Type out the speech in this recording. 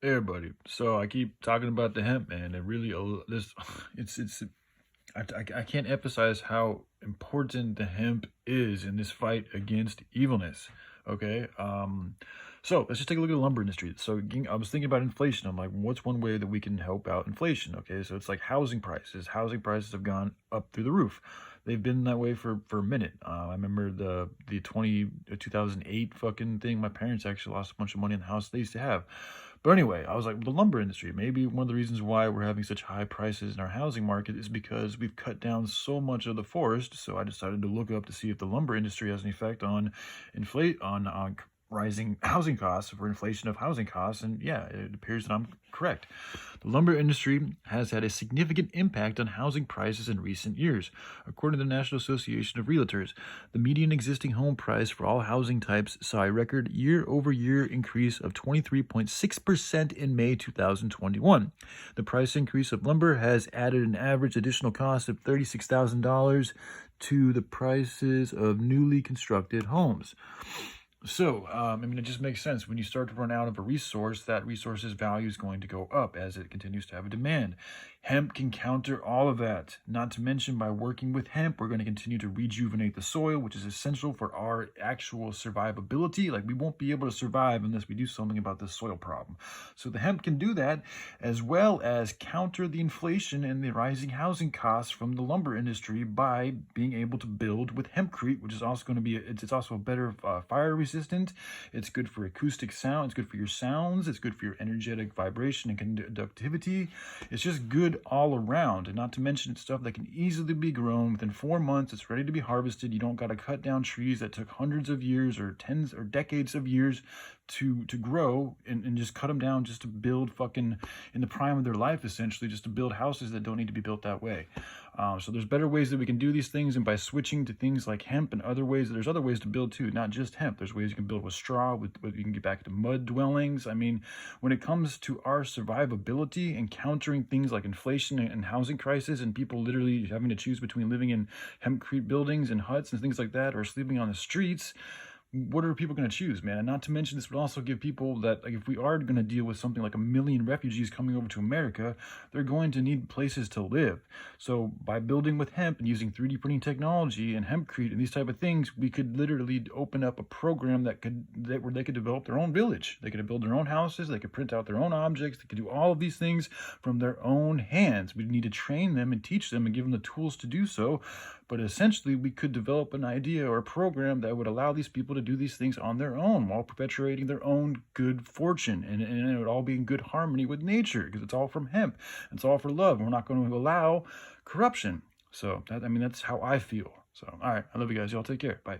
Hey everybody. So I keep talking about the hemp, man. It really this it's I can't emphasize how important the hemp is in this fight against evilness. Okay. So let's just take a look at the lumber industry. So again, I was thinking about inflation. I'm like, what's one way that we can help out inflation? Okay, so it's like housing prices. Housing prices have gone up through the roof. They've been that way for a minute. I remember the 2008 fucking thing. My parents actually lost a bunch of money in the house they used to have. But anyway, I was like, the lumber industry, maybe one of the reasons why we're having such high prices in our housing market is because we've cut down so much of the forest. So I decided to look up to see if the lumber industry has an effect on rising housing costs, for inflation of housing costs. And yeah, it appears that I'm correct. The lumber industry has had a significant impact on housing prices in recent years. According to the National Association of Realtors, the median existing home price for all housing types saw a record year-over-year increase of 23.6% in May 2021. The price increase of lumber has added an average additional cost of $36,000 to the prices of newly constructed homes. So, it just makes sense. When you start to run out of a resource, that resource's value is going to go up as it continues to have a demand. Hemp can counter all of that. Not to mention, by working with hemp, we're going to continue to rejuvenate the soil, which is essential for our actual survivability. Like, we won't be able to survive unless we do something about this soil problem. So the hemp can do that, as well as counter the inflation and the rising housing costs from the lumber industry by being able to build with hempcrete, which is also going to be, it's also a better fire resistant. It's good for acoustic sound. It's good for your sounds. It's good for your energetic vibration and conductivity. It's just good all around. And not to mention, it's stuff that can easily be grown within 4 months. It's ready to be harvested. You don't got to cut down trees that took hundreds of years or tens or decades of years to grow and just cut them down just to build fucking in the prime of their life, essentially, just to build houses that don't need to be built that way. So there's better ways that we can do these things, and by switching to things like hemp and other ways, there's other ways to build too, not just hemp. There's ways you can build with straw, you can get back to mud dwellings. I mean, when it comes to our survivability and countering things like inflation and housing crisis, and people literally having to choose between living in hempcrete buildings and huts and things like that, or sleeping on the streets, what are people going to choose, man? And not to mention, this would also give people that, like, if we are going to deal with something like 1 million refugees coming over to America, they're going to need places to live. So by building with hemp and using 3D printing technology and hempcrete and these type of things, we could literally open up a program where they could develop their own village. They could build their own houses. They could print out their own objects. They could do all of these things from their own hands. We need to train them and teach them and give them the tools to do so. But essentially, we could develop an idea or a program that would allow these people to do these things on their own while perpetuating their own good fortune. And it would all be in good harmony with nature, because it's all from hemp. It's all for love. And we're not going to allow corruption. So, that's how I feel. So, all right. I love you guys. Y'all take care. Bye.